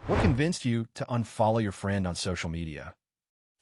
What convinced you to unfollow your friend on social media?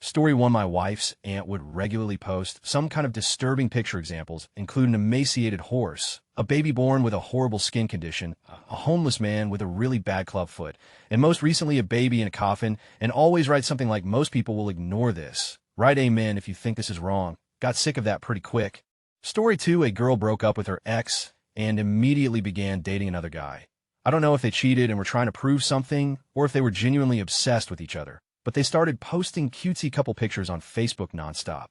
Story 1. My wife's aunt would regularly post some kind of disturbing picture examples, including an emaciated horse, a baby born with a horrible skin condition, a homeless man with a really bad club foot, and most recently a baby in a coffin, and always write something like, "Most people will ignore this. Write amen if you think this is wrong." Got sick of that pretty quick. Story 2. A girl broke up with her ex and immediately began dating another guy. I don't know if they cheated and were trying to prove something, or if they were genuinely obsessed with each other, but they started posting cutesy couple pictures on Facebook nonstop.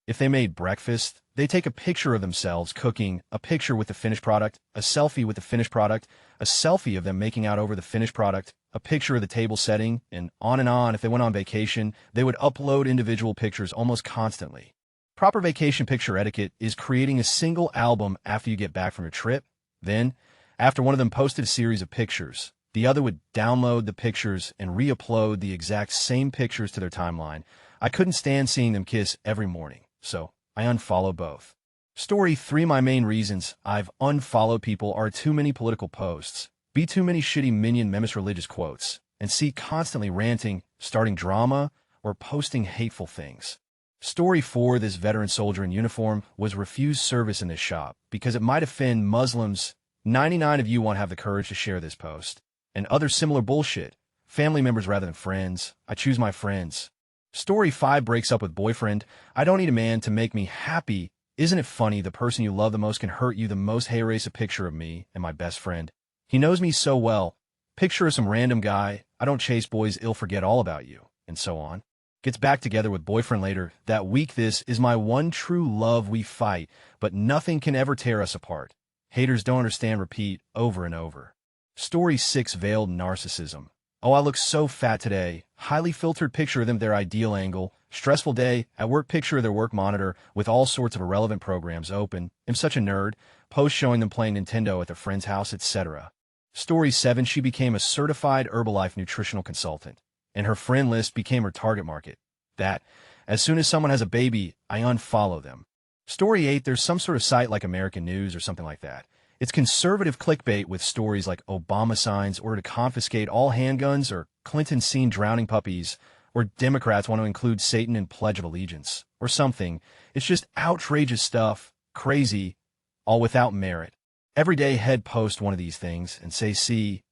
If they made breakfast, they take a picture of themselves cooking, a picture with the finished product, a selfie with the finished product, a selfie of them making out over the finished product, a picture of the table setting, and on and on. If they went on vacation, they would upload individual pictures almost constantly. Proper vacation picture etiquette is creating a single album after you get back from your trip. Then, after one of them posted a series of pictures, the other would download the pictures and re-upload the exact same pictures to their timeline. I couldn't stand seeing them kiss every morning, so I unfollowed both. Story 3. My main reasons I've unfollowed people are too many political posts, B. too many shitty minion memes religious quotes, and C. constantly ranting, starting drama, or posting hateful things. Story 4. This veteran soldier in uniform was refused service in this shop because it might offend Muslims. 99 of you won't have the courage to share this post. And other similar bullshit. Family members rather than friends. I choose my friends. Story 5. Breaks up with boyfriend. I don't need a man to make me happy. Isn't it funny the person you love the most can hurt you the most? Hey, erase a picture of me and my best friend. He knows me so well. Picture of some random guy. I don't chase boys, he'll forget all about you. And so on. Gets back together with boyfriend later. That week. This is my one true love. We fight, but nothing can ever tear us apart. Haters don't understand. Repeat over and over. Story 6. Veiled narcissism. Oh, I look so fat today. Highly filtered picture of them, their ideal angle. Stressful day. At work, picture of their work monitor with all sorts of irrelevant programs open. Am such a nerd. Post showing them playing Nintendo at their friend's house, etc. Story 7. She became a certified Herbalife nutritional consultant, and her friend list became her target market. That, as soon as someone has a baby, I unfollow them. Story 8. There's some sort of site like American News or something like that. It's conservative clickbait with stories like Obama signs order to confiscate all handguns, or Clinton seen drowning puppies, or Democrats want to include Satan in Pledge of Allegiance, or something. It's just outrageous stuff, crazy, all without merit. Every day head post one of these things and say, see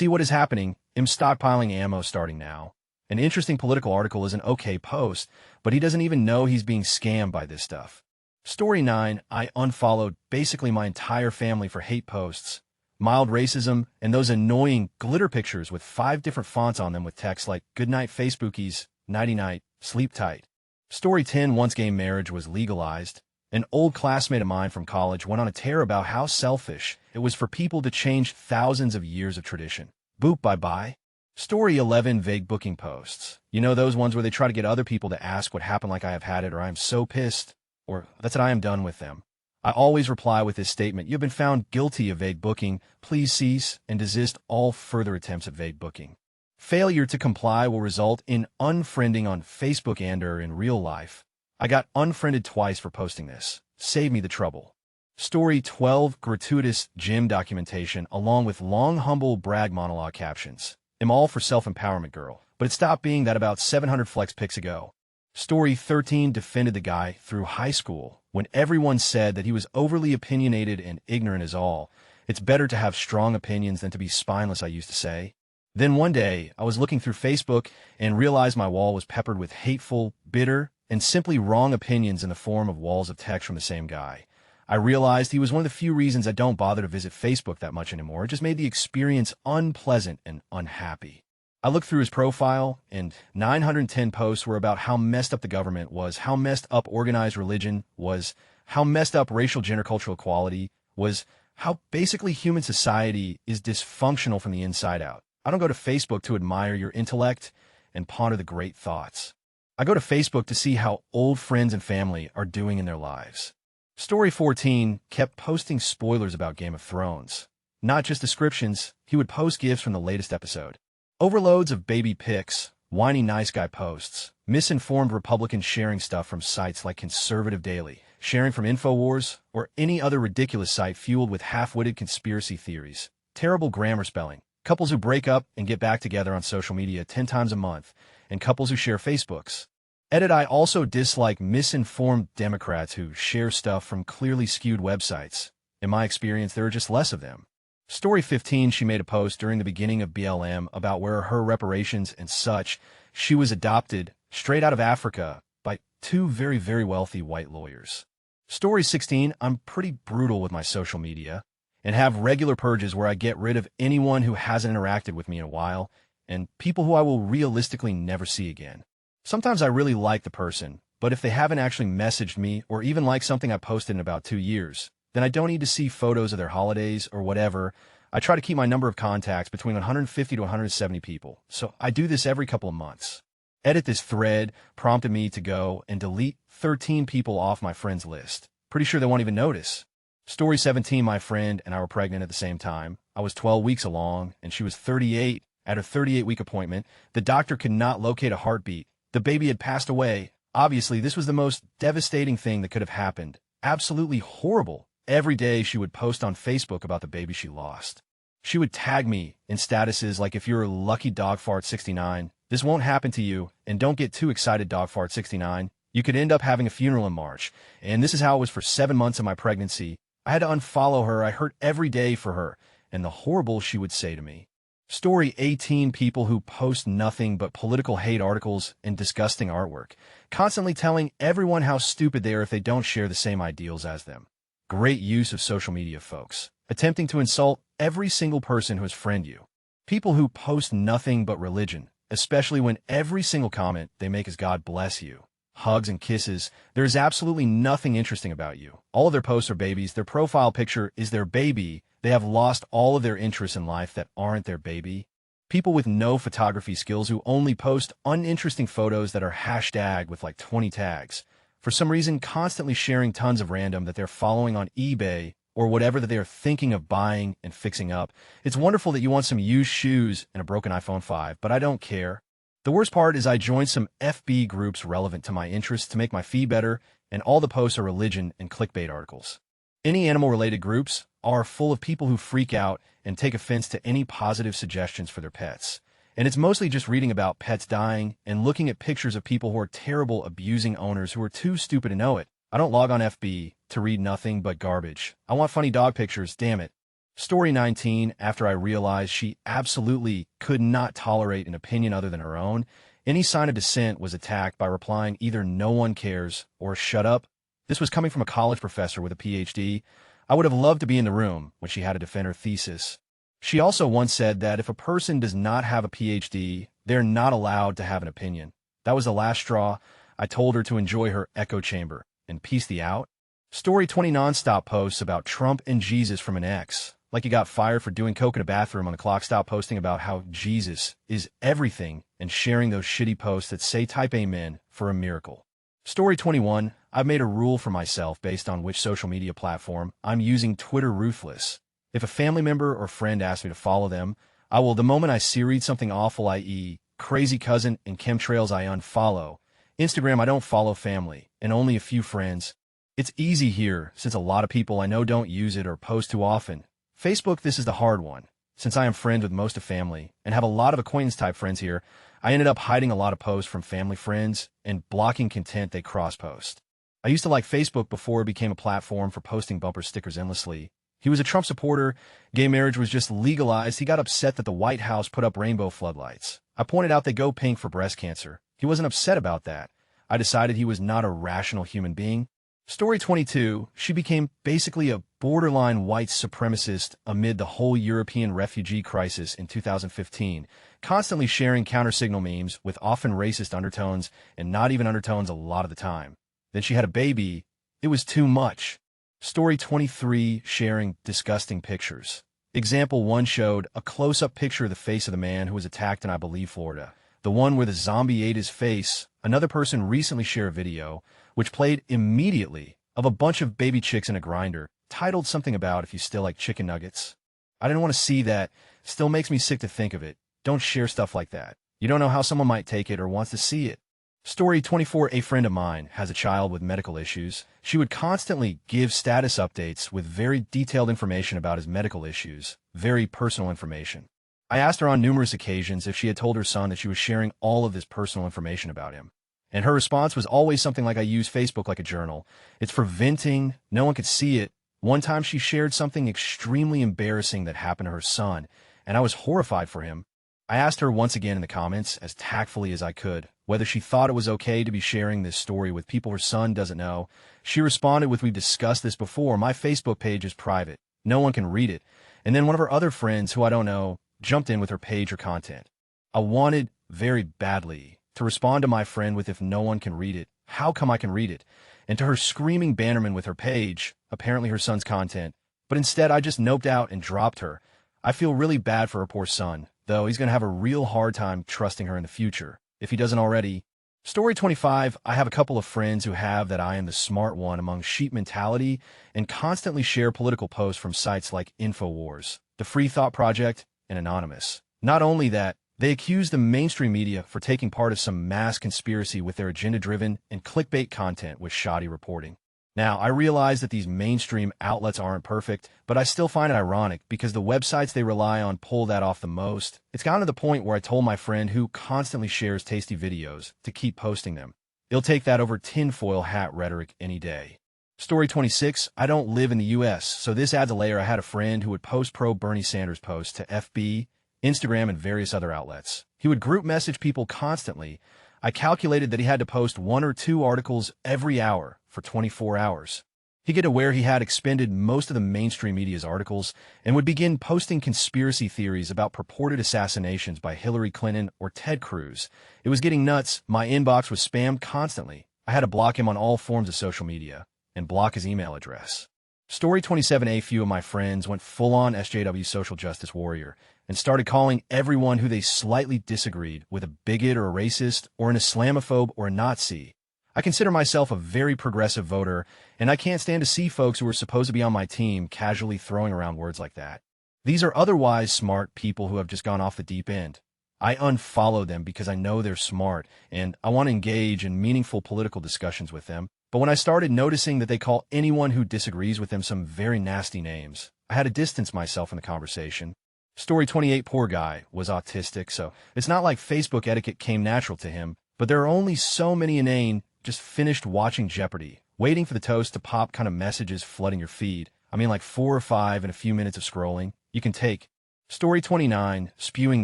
what is happening. I'm stockpiling ammo starting now. An interesting political article is an okay post, but he doesn't even know he's being scammed by this stuff. Story 9. I unfollowed basically my entire family for hate posts, mild racism, and those annoying glitter pictures with 5 different fonts on them with text like "Good night, Facebookies," "Nighty night," "Sleep tight." Story 10. Once gay marriage was legalized, an old classmate of mine from college went on a tear about how selfish it was for people to change thousands of years of tradition. Boop, bye-bye. Story 11. Vague booking posts. You know those ones where they try to get other people to ask what happened, like "I have had it," or "I am so pissed," or "That's it, I am done with them." I always reply with this statement: you have been found guilty of vague booking. Please cease and desist all further attempts at vague booking. Failure to comply will result in unfriending on Facebook and or in real life. I got unfriended twice for posting this. Save me the trouble. Story 12. Gratuitous gym documentation along with long humble brag monologue captions. I'm all for self-empowerment, girl, but it stopped being that about 700 flex pics ago. Story 13. Defended the guy through high school when everyone said that he was overly opinionated and ignorant as all. It's better to have strong opinions than to be spineless, I used to say. Then one day, I was looking through Facebook and realized my wall was peppered with hateful, bitter, and simply wrong opinions in the form of walls of text from the same guy. I realized he was one of the few reasons I don't bother to visit Facebook that much anymore. It just made the experience unpleasant and unhappy. I looked through his profile, and 910 posts were about how messed up the government was, how messed up organized religion was, how messed up racial gender cultural equality was, how basically human society is dysfunctional from the inside out. I don't go to Facebook to admire your intellect and ponder the great thoughts. I go to Facebook to see how old friends and family are doing in their lives. Story 14. Kept posting spoilers about Game of Thrones. Not just descriptions, he would post gifs from the latest episode. Overloads of baby pics, whiny nice guy posts, misinformed Republicans sharing stuff from sites like Conservative Daily, sharing from InfoWars, or any other ridiculous site fueled with half-witted conspiracy theories. Terrible grammar spelling. couples who break up and get back together on social media 10 times a month, and couples who share Facebooks. Edit, I also dislike misinformed Democrats who share stuff from clearly skewed websites. In my experience, there are just less of them. Story 15, she made a post during the beginning of BLM about where her reparations and such. She was adopted straight out of Africa by two very, very wealthy white lawyers. Story 16, I'm pretty brutal with my social media and have regular purges where I get rid of anyone who hasn't interacted with me in a while and people who I will realistically never see again. Sometimes I really like the person, but if they haven't actually messaged me or even liked something I posted in about 2 years, then I don't need to see photos of their holidays or whatever. I try to keep my number of contacts between 150 to 170 people, so I do this every couple of months. Edit, this thread prompted me to go and delete 13 people off my friends list. Pretty sure they won't even notice. Story 17, my friend and I were pregnant at the same time. I was 12 weeks along, and she was 38 at her 38-week appointment. The doctor could not locate a heartbeat. The baby had passed away. Obviously, this was the most devastating thing that could have happened. Absolutely horrible. Every day she would post on Facebook about the baby she lost. She would tag me in statuses like, if you're lucky dogfart69, this won't happen to you, and don't get too excited dogfart69. You could end up having a funeral in March. And this is how it was for 7 months of my pregnancy. I had to unfollow her. I hurt every day for her, and the horrible she would say to me. Story 18, people who post nothing but political hate articles and disgusting artwork, constantly telling everyone how stupid they are if they don't share the same ideals as them. Great use of social media, folks. Attempting to insult every single person who has friended you. People who post nothing but religion, especially when every single comment they make is God bless you. Hugs and kisses. There is absolutely nothing interesting about you. All of their posts are babies. Their profile picture is their baby. They have lost all of their interests in life that aren't their baby. People with no photography skills who only post uninteresting photos that are hashtagged with like 20 tags. For some reason, constantly sharing tons of random that they're following on eBay or whatever that they're thinking of buying and fixing up. It's wonderful that you want some used shoes and a broken iPhone 5, but I don't care. The worst part is I joined some FB groups relevant to my interests to make my feed better, and all the posts are religion and clickbait articles. Any animal-related groups are full of people who freak out and take offense to any positive suggestions for their pets. And it's mostly just reading about pets dying and looking at pictures of people who are terrible abusing owners who are too stupid to know it. I don't log on FB to read nothing but garbage. I want funny dog pictures, damn it. Story 19, after I realized she absolutely could not tolerate an opinion other than her own, any sign of dissent was attacked by replying either no one cares or shut up. This was coming from a college professor with a PhD. I would have loved to be in the room when she had to defend her thesis. She also once said that if a person does not have a PhD, they're not allowed to have an opinion. That was the last straw. I told her to enjoy her echo chamber and peace thee out. Story 20, nonstop posts about Trump and Jesus from an ex. Like he got fired for doing coke in a bathroom on the clock. Stop posting about how Jesus is everything and sharing those shitty posts that say type amen for a miracle. Story 21, I've made a rule for myself based on which social media platform I'm using. Twitter ruthless. If a family member or friend asks me to follow them, I will, the moment I see read something awful, i.e. crazy cousin and chemtrails, I unfollow. Instagram, I don't follow family and only a few friends. It's easy here since a lot of people I know don't use it or post too often. Facebook, this is the hard one. Since I am friends with most of family and have a lot of acquaintance-type friends here, I ended up hiding a lot of posts from family friends and blocking content they cross-post. I used to like Facebook before it became a platform for posting bumper stickers endlessly. He was a Trump supporter. Gay marriage was just legalized. He got upset that the White House put up rainbow floodlights. I pointed out they go pink for breast cancer. He wasn't upset about that. I decided he was not a rational human being. Story 22, she became basically a borderline white supremacist amid the whole European refugee crisis in 2015, constantly sharing counter-signal memes with often racist undertones and not even undertones a lot of the time. Then she had a baby. It was too much. Story 23, sharing disgusting pictures. Example 1 showed a close-up picture of the face of the man who was attacked in, I believe, Florida. The one where the zombie ate his face. Another person recently shared a video, which played immediately, of a bunch of baby chicks in a grinder, titled something about if you still like chicken nuggets. I didn't want to see that. Still makes me sick to think of it. Don't share stuff like that. You don't know how someone might take it or wants to see it. Story 24, a friend of mine has a child with medical issues. She would constantly give status updates with very detailed information about his medical issues, very personal information. I asked her on numerous occasions if she had told her son that she was sharing all of this personal information about him. And her response was always something like, I use Facebook like a journal. It's for venting. No one could see it. One time she shared something extremely embarrassing that happened to her son, and I was horrified for him. I asked her once again in the comments, as tactfully as I could, whether she thought it was okay to be sharing this story with people her son doesn't know. She responded with, we've discussed this before. My Facebook page is private. No one can read it. And then one of her other friends, who I don't know, jumped in with her page or content. I wanted, very badly, to respond to my friend with, if no one can read it, how come I can read it? And to her screaming bannerman with her page, apparently her son's content. But instead, I just noped out and dropped her. I feel really bad for her poor son, though he's going to have a real hard time trusting her in the future, if he doesn't already. Story 25, I have a couple of friends who have that I am the smart one among sheep mentality and constantly share political posts from sites like InfoWars, the Free Thought Project, and Anonymous. Not only that, they accuse the mainstream media for taking part of some mass conspiracy with their agenda-driven and clickbait content with shoddy reporting. Now, I realize that these mainstream outlets aren't perfect, but I still find it ironic because the websites they rely on pull that off the most. It's gotten to the point where I told my friend, who constantly shares tasty videos, to keep posting them. He'll take that over tinfoil hat rhetoric any day. Story 26, I don't live in the US, so this adds a layer. I had a friend who would post pro-Bernie Sanders posts to FB, Instagram, and various other outlets. He would group message people constantly. I calculated that he had to post 1 or 2 articles every hour for 24 hours. He'd get to where he had expended most of the mainstream media's articles and would begin posting conspiracy theories about purported assassinations by Hillary Clinton or Ted Cruz. It was getting nuts. My inbox was spammed constantly. I had to block him on all forms of social media and block his email address. Story 27, a few of my friends went full-on SJW social justice warrior and started calling everyone who they slightly disagreed with a bigot or a racist or an Islamophobe or a Nazi. I consider myself a very progressive voter, and I can't stand to see folks who are supposed to be on my team casually throwing around words like that. These are otherwise smart people who have just gone off the deep end. I unfollow them because I know they're smart, and I want to engage in meaningful political discussions with them. But when I started noticing that they call anyone who disagrees with them some very nasty names, I had to distance myself from the conversation. Story 28, poor guy, was autistic, so it's not like Facebook etiquette came natural to him, but there are only so many inane, just finished watching Jeopardy, waiting for the toast to pop kind of messages flooding your feed. I mean, like 4 or 5 in a few minutes of scrolling. You can take. Story 29, spewing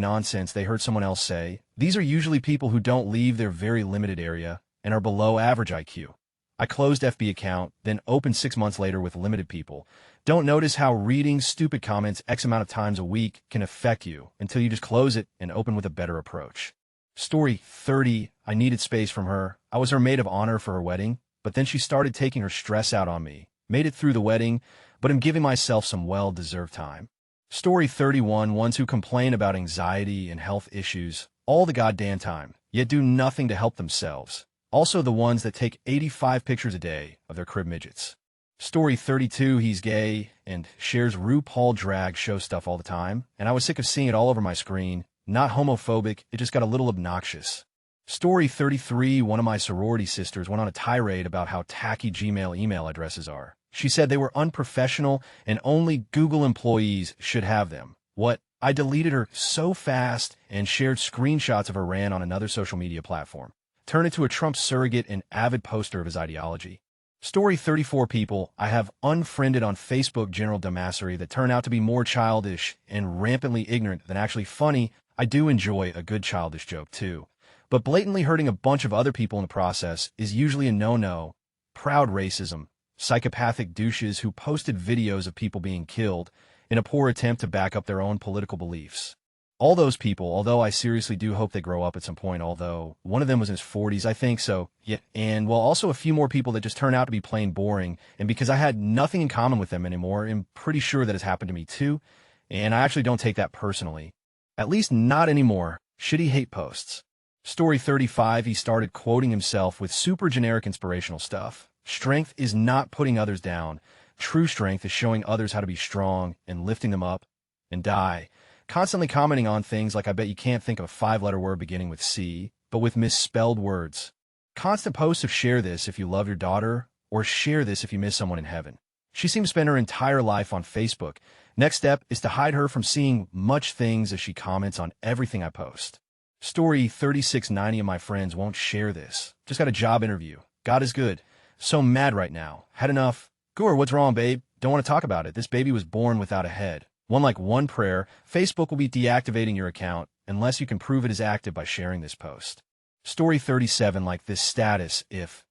nonsense they heard someone else say. These are usually people who don't leave their very limited area and are below average IQ. I closed FB account, then opened 6 months later with limited people. Don't notice how reading stupid comments X amount of times a week can affect you until you just close it and open with a better approach. Story 30, I needed space from her. I was her maid of honor for her wedding, but then she started taking her stress out on me. Made it through the wedding, but am giving myself some well-deserved time. Story 31, ones who complain about anxiety and health issues all the goddamn time, yet do nothing to help themselves. Also the ones that take 85 pictures a day of their crib midgets. Story 32, he's gay and shares RuPaul drag show stuff all the time, and I was sick of seeing it all over my screen. Not homophobic, it just got a little obnoxious. Story 33, one of my sorority sisters went on a tirade about how tacky Gmail email addresses are. She said they were unprofessional and only Google employees should have them. What? I deleted her so fast and shared screenshots of her rant on another social media platform. Turned into a Trump surrogate and avid poster of his ideology. Story 34, people I have unfriended on Facebook general dumbassery that turn out to be more childish and rampantly ignorant than actually funny. I do enjoy a good childish joke too, but blatantly hurting a bunch of other people in the process is usually a no-no. Proud racism, psychopathic douches who posted videos of people being killed in a poor attempt to back up their own political beliefs. All those people, although I seriously do hope they grow up at some point, although one of them was in his 40s, I think, so, yeah. And, well, also a few more people that just turn out to be plain boring, and because I had nothing in common with them anymore, I'm pretty sure that has happened to me too, and I actually don't take that personally. At least not anymore. Shitty hate posts. Story 35, he started quoting himself with super generic inspirational stuff. Strength is not putting others down. True strength is showing others how to be strong and lifting them up and die. Constantly commenting on things like I bet you can't think of a 5-letter word beginning with C, but with misspelled words. Constant posts of share this if you love your daughter, or share this if you miss someone in heaven. She seems to spend her entire life on Facebook, Next step is to hide her from seeing much things as she comments on everything I post. Story 3690 of my friends won't share this. Just got a job interview. God is good. So mad right now. Had enough. Goor, what's wrong, babe? Don't want to talk about it. This baby was born without a head. One prayer. Facebook will be deactivating your account unless you can prove it is active by sharing this post. Story 37 like this status if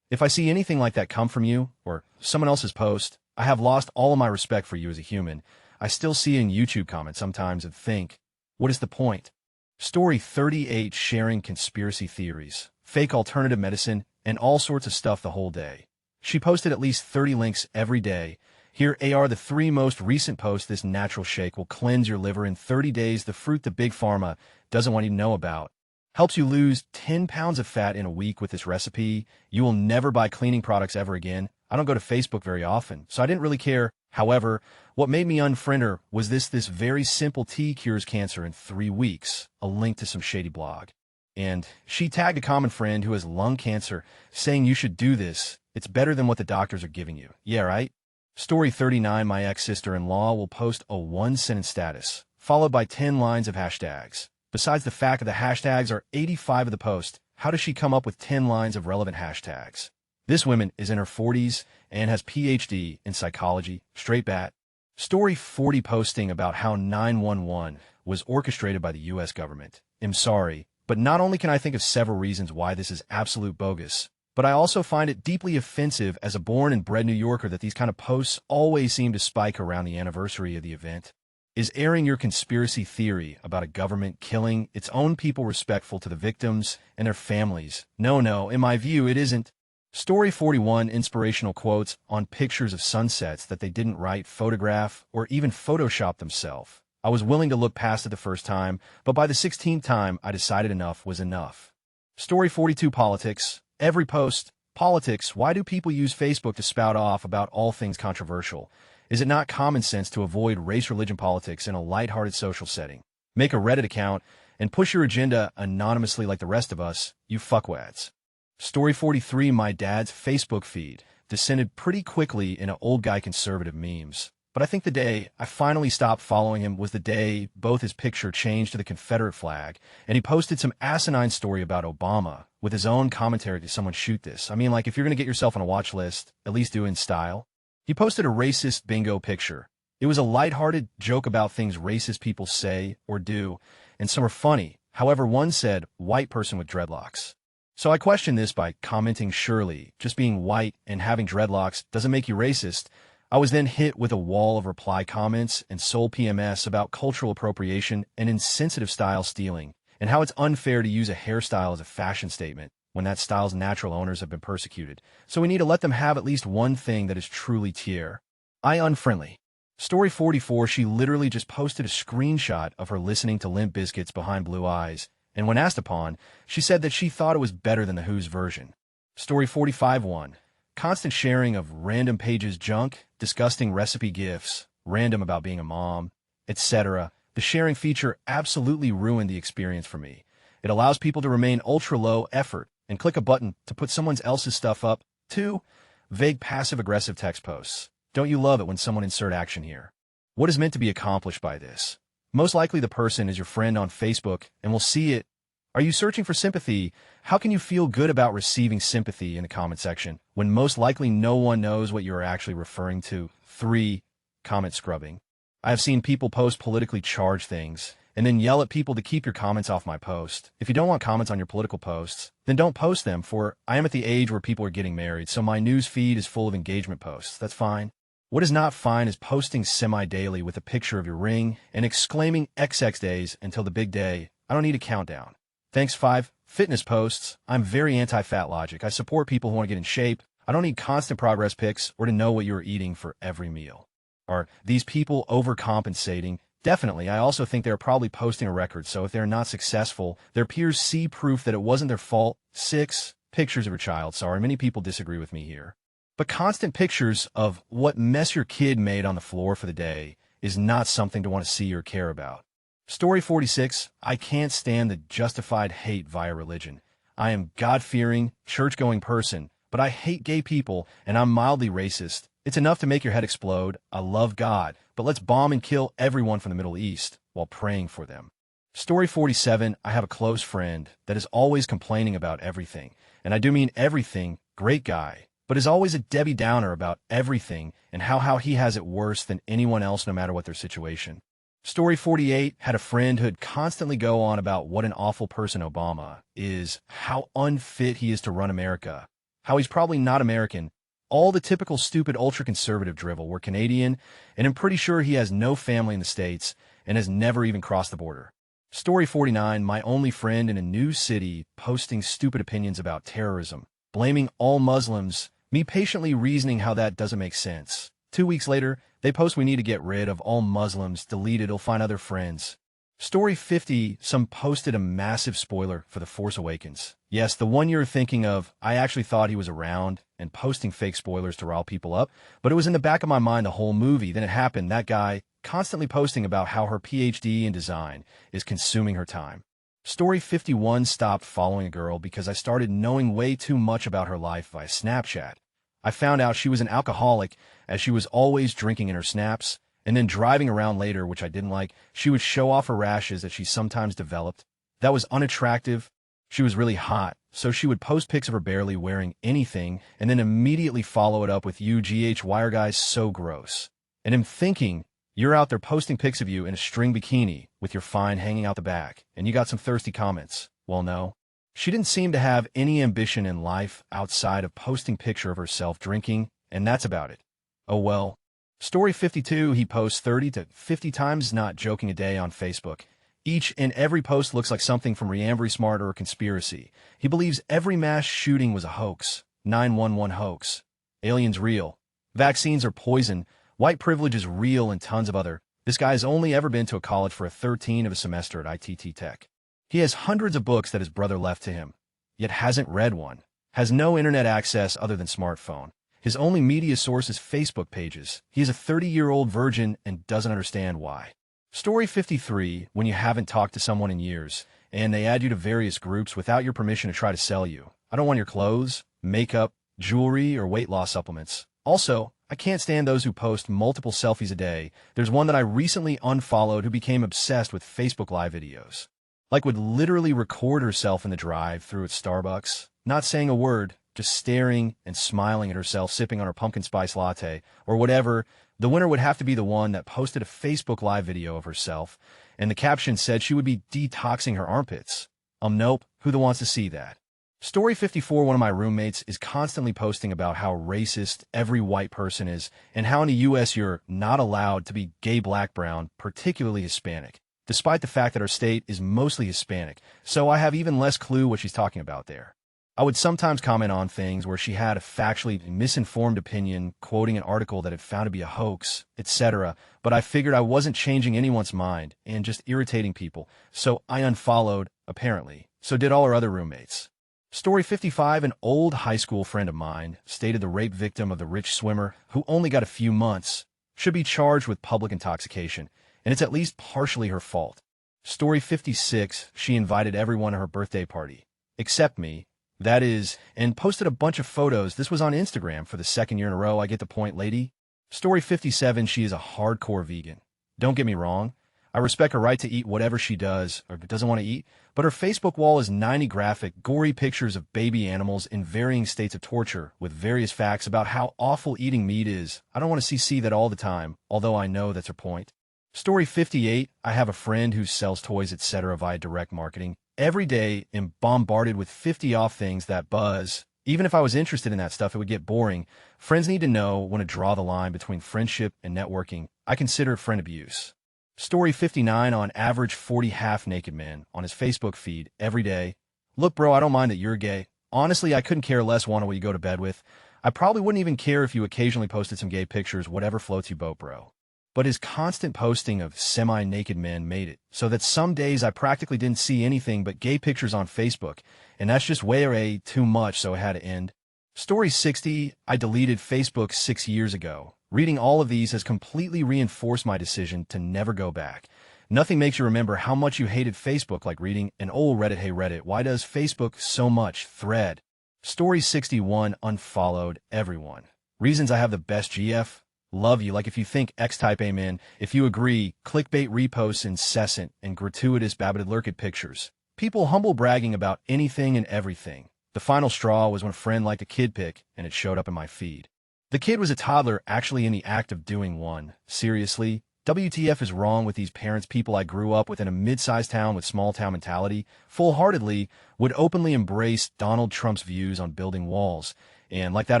I see anything like that come from you or someone else's post, I have lost all of my respect for you as a human. I still see it in YouTube comments sometimes and think, what is the point? Story 38 sharing conspiracy theories, fake alternative medicine, and all sorts of stuff the whole day. She posted at least 30 links every day. Here are the 3 most recent posts. This natural shake will cleanse your liver in 30 days. The fruit the big pharma doesn't want you to know about. Helps you lose 10 pounds of fat in a week with this recipe. You will never buy cleaning products ever again. I don't go to Facebook very often, so I didn't really care. However, what made me unfriend her was this very simple tea cures cancer in 3 weeks, a link to some shady blog. And she tagged a common friend who has lung cancer, saying you should do this. It's better than what the doctors are giving you. Yeah, right? Story 39, my ex-sister-in-law will post a 1-sentence status, followed by 10 lines of hashtags. Besides the fact that the hashtags are 85 of the post, how does she come up with 10 lines of relevant hashtags? This woman is in her 40s and has PhD in psychology, straight bat. Story 40 posting about how 911 was orchestrated by the U.S. government. I'm sorry, but not only can I think of several reasons why this is absolute bogus, but I also find it deeply offensive as a born and bred New Yorker that these kind of posts always seem to spike around the anniversary of the event. Is airing your conspiracy theory about a government killing its own people respectful to the victims and their families? No, in my view, it isn't. Story 41, inspirational quotes on pictures of sunsets that they didn't write, photograph, or even Photoshop themselves. I was willing to look past it the first time, but by the 16th time, I decided enough was enough. Story 42, politics. Every post, politics. Why do people use Facebook to spout off about all things controversial? Is it not common sense to avoid race, religion, politics in a lighthearted social setting? Make a Reddit account and push your agenda anonymously like the rest of us, you fuckwads. Story 43, my dad's Facebook feed descended pretty quickly into old guy conservative memes. But I think the day I finally stopped following him was the day both his picture changed to the Confederate flag and he posted some asinine story about Obama with his own commentary to someone shoot this. I mean, like, if you're going to get yourself on a watch list, at least do it in style. He posted a racist bingo picture. It was a lighthearted joke about things racist people say or do, and some are funny. However, one said, white person with dreadlocks. So I questioned this by commenting, surely, just being white and having dreadlocks doesn't make you racist. I was then hit with a wall of reply comments and sole PMS about cultural appropriation and insensitive style stealing, and how it's unfair to use a hairstyle as a fashion statement when that style's natural owners have been persecuted. So we need to let them have at least one thing that is truly tier. I unfriendly. Story 44, she literally just posted a screenshot of her listening to Limp Bizkit's Behind Blue Eyes, and when asked upon, she said that she thought it was better than the Who's version. Story 45-1. Constant sharing of random pages junk, disgusting recipe gifs, random about being a mom, etc. The sharing feature absolutely ruined the experience for me. It allows people to remain ultra-low effort and click a button to put someone else's stuff up. 2. Vague passive-aggressive text posts. Don't you love it when someone insert action here? What is meant to be accomplished by this? Most likely the person is your friend on Facebook and will see it. Are you searching for sympathy? How can you feel good about receiving sympathy in the comment section when most likely no one knows what you are actually referring to? 3. Comment scrubbing. I have seen people post politically charged things and then yell at people to keep your comments off my post. If you don't want comments on your political posts, then don't post them, for I am at the age where people are getting married, so my news feed is full of engagement posts. That's fine. What is not fine is posting semi-daily with a picture of your ring and exclaiming XX days until the big day. I don't need a countdown. Thanks. 5. Fitness posts. I'm very anti-fat logic. I support people who want to get in shape. I don't need constant progress pics or to know what you are eating for every meal. Are these people overcompensating? Definitely. I also think they're probably posting a record, so if they're not successful, their peers see proof that it wasn't their fault. 6. Pictures of your child. Sorry, many people disagree with me here. But constant pictures of what mess your kid made on the floor for the day is not something to want to see or care about. Story 46, I can't stand the justified hate via religion. I am God-fearing, church-going person, but I hate gay people and I'm mildly racist. It's enough to make your head explode. I love God, but let's bomb and kill everyone from the Middle East while praying for them. Story 47, I have a close friend that is always complaining about everything. And I do mean everything, great guy, but is always a Debbie Downer about everything and how he has it worse than anyone else no matter what their situation. Story 48, had a friend who'd constantly go on about what an awful person Obama is, how unfit he is to run America, how he's probably not American, all the typical stupid ultra-conservative drivel. We're Canadian, and I'm pretty sure he has no family in the States and has never even crossed the border. Story 49, my only friend in a new city posting stupid opinions about terrorism, blaming all Muslims, me patiently reasoning how that doesn't make sense. 2 weeks later, they post we need to get rid of all Muslims, delete it, he'll find other friends. Story 50, some posted a massive spoiler for The Force Awakens. Yes, the one you're thinking of, I actually thought he was around and posting fake spoilers to rile people up, but it was in the back of my mind the whole movie. Then it happened, that guy constantly posting about how her PhD in design is consuming her time. Story 51, stopped following a girl because I started knowing way too much about her life via Snapchat. I found out she was an alcoholic, as she was always drinking in her snaps, and then driving around later, which I didn't like. She would show off her rashes that she sometimes developed. That was unattractive. She was really hot, so she would post pics of her barely wearing anything, and then immediately follow it up with why are guys so gross? And I'm thinking, you're out there posting pics of you in a string bikini with your fine hanging out the back, and you got some thirsty comments. Well, no. She didn't seem to have any ambition in life outside of posting picture of herself drinking, and that's about it. Oh well. Story 52, he posts 30 to 50 times, not joking, a day on Facebook. Each and every post looks like something from Riambri Smart or a conspiracy. He believes every mass shooting was a hoax. 911 hoax. Aliens real. Vaccines are poison. White privilege is real, and tons of other. This guy's only ever been to a college for a 13 of a semester at ITT Tech. He has hundreds of books that his brother left to him, yet hasn't read one. Has no internet access other than smartphone. His only media source is Facebook pages. He is a 30-year-old virgin and doesn't understand why. Story 53, when you haven't talked to someone in years, and they add you to various groups without your permission to try to sell you. I don't want your clothes, makeup, jewelry, or weight loss supplements. Also, I can't stand those who post multiple selfies a day. There's one that I recently unfollowed who became obsessed with Facebook Live videos. Like would literally record herself in the drive-thru at Starbucks, not saying a word, just staring and smiling at herself sipping on her pumpkin spice latte, or whatever. The winner would have to be the one that posted a Facebook Live video of herself, and the caption said she would be detoxing her armpits. Nope, who the wants to see that? Story 54, one of my roommates is constantly posting about how racist every white person is, and how in the US you're not allowed to be gay, black, brown, particularly Hispanic, despite the fact that our state is mostly Hispanic, so I have even less clue what she's talking about there. I would sometimes comment on things where she had a factually misinformed opinion, quoting an article that had found to be a hoax, etc., but I figured I wasn't changing anyone's mind and just irritating people, so I unfollowed, apparently. So did all our other roommates. Story 55, an old high school friend of mine stated the rape victim of the rich swimmer, who only got a few months, should be charged with public intoxication, and it's at least partially her fault. Story 56, she invited everyone to her birthday party, except me. That is, and posted a bunch of photos. This was on Instagram for the second year in a row. I get the point, lady. Story 57, she is a hardcore vegan. Don't get me wrong. I respect her right to eat whatever she does or doesn't want to eat, but her Facebook wall is 90 graphic, gory pictures of baby animals in varying states of torture with various facts about how awful eating meat is. I don't want to see that all the time, although I know that's her point. Story 58, I have a friend who sells toys, etc. via direct marketing. Every day am bombarded with 50 off things that buzz. Even if I was interested in that stuff, it would get boring. Friends need to know when to draw the line between friendship and networking. I consider it friend abuse. Story 59, on average 40 half-naked men on his Facebook feed every day. Look, bro, I don't mind that you're gay. Honestly, I couldn't care less what you go to bed with. I probably wouldn't even care if you occasionally posted some gay pictures, whatever floats your boat, bro. But his constant posting of semi-naked men made it so that some days I practically didn't see anything but gay pictures on Facebook, and that's just way too much, so it had to end. Story 60, I deleted Facebook 6 years ago. Reading all of these has completely reinforced my decision to never go back. Nothing makes you remember how much you hated Facebook like reading an old Reddit, hey Reddit, why does Facebook so much thread? Story 61, unfollowed everyone. Reasons I have the best GF? Love you. Like if you think X type amen. If you agree, clickbait reposts incessant and gratuitous Babbitt Lurkit pictures. People humble bragging about anything and everything. The final straw was when a friend liked a kid pic and it showed up in my feed. The kid was a toddler actually in the act of doing one. Seriously? WTF is wrong with these parents? People I grew up with in a mid-sized town with small-town mentality, full-heartedly, would openly embrace Donald Trump's views on building walls. And like that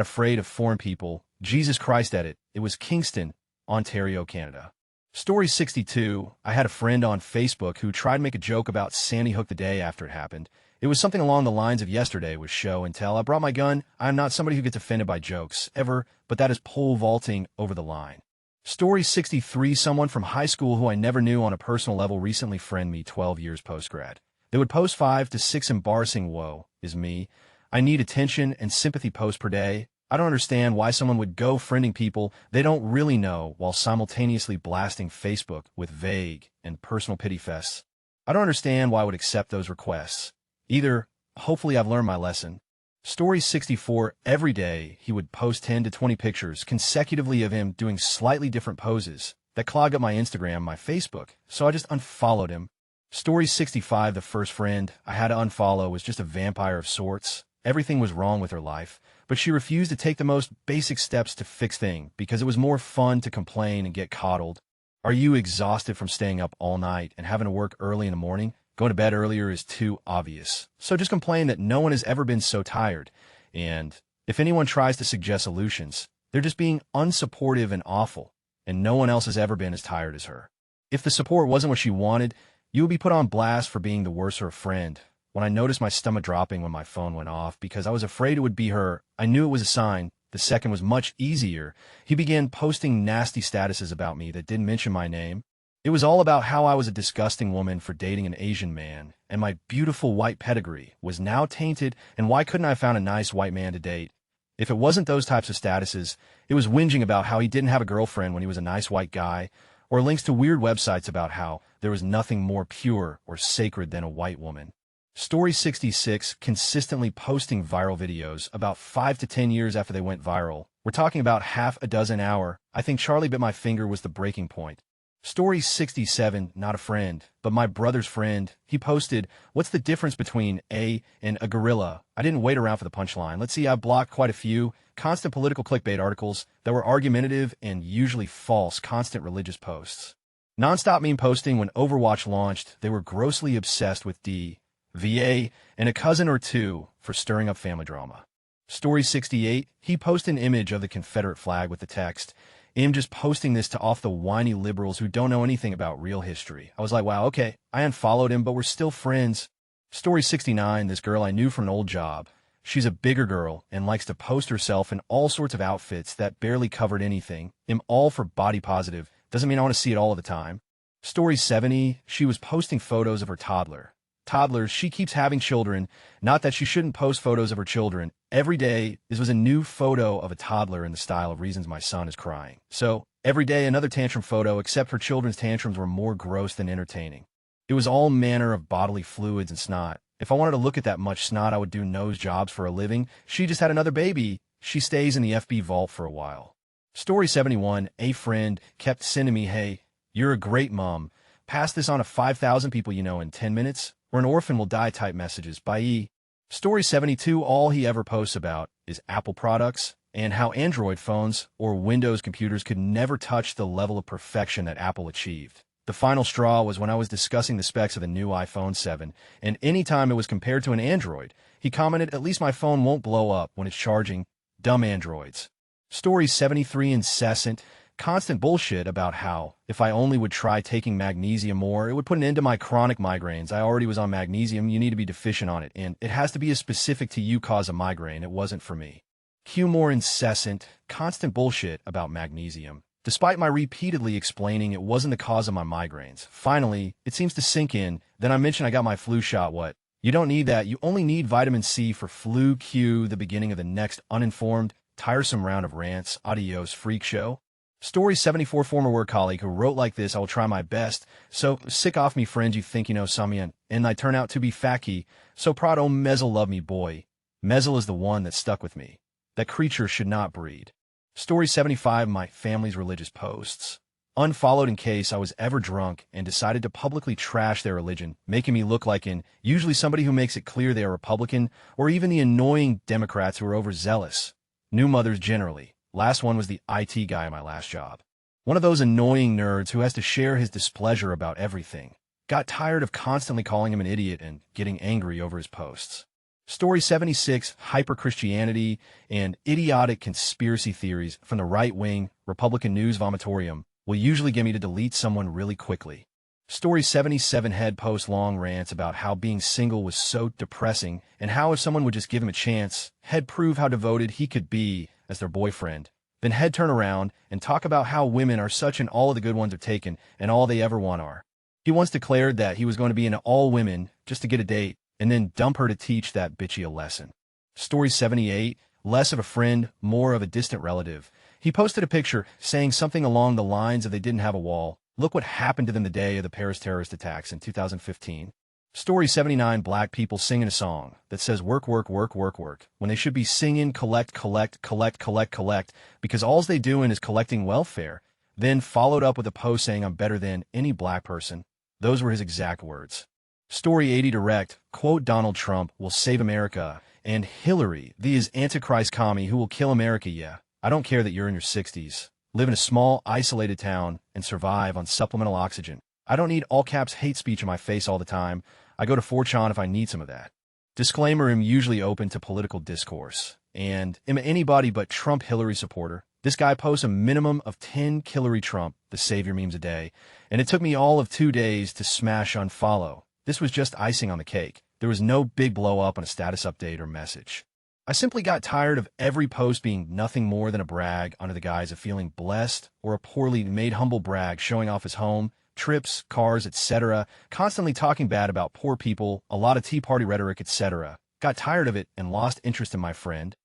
afraid of foreign people, Jesus Christ at it, it was Kingston, Ontario, Canada. Story 62, I had a friend on Facebook who tried to make a joke about Sandy Hook the day after it happened. It was something along the lines of yesterday was show and tell. I brought my gun. I'm not somebody who gets offended by jokes, ever, but that is pole vaulting over the line. Story 63, someone from high school who I never knew on a personal level recently friended me 12 years post-grad. They would post 5 to 6 embarrassing woe is me. I need attention and sympathy posts per day. I don't understand why someone would go friending people they don't really know while simultaneously blasting Facebook with vague and personal pity fests. I don't understand why I would accept those requests. Either, hopefully I've learned my lesson. Story 64, every day he would post 10 to 20 pictures consecutively of him doing slightly different poses that clog up my Instagram, my Facebook, so I just unfollowed him. Story 65, the first friend I had to unfollow was just a vampire of sorts. Everything was wrong with her life, but she refused to take the most basic steps to fix things because it was more fun to complain and get coddled. Are you exhausted from staying up all night and having to work early in the morning? Going to bed earlier is too obvious. So just complain that no one has ever been so tired. And if anyone tries to suggest solutions, they're just being unsupportive and awful, and no one else has ever been as tired as her. If the support wasn't what she wanted, you would be put on blast for being the worser friend. When I noticed my stomach dropping when my phone went off because I was afraid it would be her, I knew it was a sign. The second was much easier. He began posting nasty statuses about me that didn't mention my name. It was all about how I was a disgusting woman for dating an Asian man, and my beautiful white pedigree was now tainted, and why couldn't I have found a nice white man to date? If it wasn't those types of statuses, it was whinging about how he didn't have a girlfriend when he was a nice white guy, or links to weird websites about how there was nothing more pure or sacred than a white woman. Story 66, consistently posting viral videos about 5 to 10 years after they went viral. We're talking about half a dozen hour. I think Charlie Bit My Finger was the breaking point. Story 67, not a friend, but my brother's friend. He posted, what's the difference between a and a gorilla? I didn't wait around for the punchline. Let's see, I blocked quite a few constant political clickbait articles that were argumentative and usually false, constant religious posts. Non-stop meme posting when Overwatch launched, they were grossly obsessed with VA, and a cousin or two for stirring up family drama. Story 68, he posted an image of the Confederate flag with the text, I'm just posting this to off the whiny liberals who don't know anything about real history. I was like, wow, okay, I unfollowed him, but we're still friends. Story 69, this girl I knew from an old job. She's a bigger girl and likes to post herself in all sorts of outfits that barely covered anything. I'm all for body positive. Doesn't mean I want to see it all of the time. Story 70, she was posting photos of her toddler. Toddlers, she keeps having children. Not that she shouldn't post photos of her children. Every day, this was a new photo of a toddler in the style of reasons my son is crying. So, every day another tantrum photo, except her children's tantrums were more gross than entertaining. It was all manner of bodily fluids and snot. If I wanted to look at that much snot, I would do nose jobs for a living. She just had another baby. She stays in the FB vault for a while. Story 71, a friend kept sending me, hey, you're a great mom. Pass this on to 5,000 people you know in 10 minutes. Or an orphan will die type messages by E. Story 72, all he ever posts about is Apple products and how Android phones or Windows computers could never touch the level of perfection that Apple achieved. The final straw was when I was discussing the specs of the new iPhone 7, and anytime it was compared to an Android, he commented, at least my phone won't blow up when it's charging. Dumb Androids. Story 73, incessant, constant bullshit about how, if I only would try taking magnesium more, it would put an end to my chronic migraines. I already was on magnesium, you need to be deficient on it, and it has to be a specific to you cause of migraine, it wasn't for me. Q more incessant, constant bullshit about magnesium. Despite my repeatedly explaining it wasn't the cause of my migraines. Finally, it seems to sink in, then I mentioned I got my flu shot, what? You don't need that, you only need vitamin C for flu. Q, the beginning of the next uninformed, tiresome round of rants. Adios, freak show. Story 74, former work colleague who wrote like this, I will try my best. So sick off me friend, you think you know some, and I turn out to be facky. So proud, oh Mezel love me boy. Mezel is the one that stuck with me. That creature should not breed. Story 75, my family's religious posts. Unfollowed in case I was ever drunk and decided to publicly trash their religion, making me look like usually somebody who makes it clear they are Republican, or even the annoying Democrats who are overzealous. New mothers generally. Last one was the IT guy at my last job. One of those annoying nerds who has to share his displeasure about everything. Got tired of constantly calling him an idiot and getting angry over his posts. Story 76, hyper-Christianity and idiotic conspiracy theories from the right-wing Republican news vomitorium will usually get me to delete someone really quickly. Story 77, head post long rants about how being single was so depressing and how if someone would just give him a chance, head prove how devoted he could be as their boyfriend. Then head turn around and talk about how women are such and all of the good ones are taken and all they ever want are. He once declared that he was going to be into all women just to get a date and then dump her to teach that bitchy a lesson. Story 78, less of a friend, more of a distant relative. He posted a picture saying something along the lines of they didn't have a wall. Look what happened to them the day of the Paris terrorist attacks in 2015. Story 79, black people singing a song that says work, work, work, work, work, when they should be singing collect, collect, collect, collect, collect, because all they doing is collecting welfare. Then followed up with a post saying I'm better than any black person. Those were his exact words. Story 80, direct, quote, Donald Trump will save America, and Hillary, the is Antichrist commie who will kill America, yeah. I don't care that you're in your 60s, live in a small, isolated town, and survive on supplemental oxygen. I don't need all caps hate speech in my face all the time. I go to 4chan if I need some of that. Disclaimer, I'm usually open to political discourse, and am anybody but Trump Hillary supporter. This guy posts a minimum of 10 Hillary Trump, the savior memes a day, and it took me all of 2 days to smash unfollow. This was just icing on the cake. There was no big blow up on a status update or message. I simply got tired of every post being nothing more than a brag under the guise of feeling blessed or a poorly made humble brag showing off his home, trips, cars, etc., constantly talking bad about poor people, a lot of Tea Party rhetoric, etc. Got tired of it and lost interest in my friend.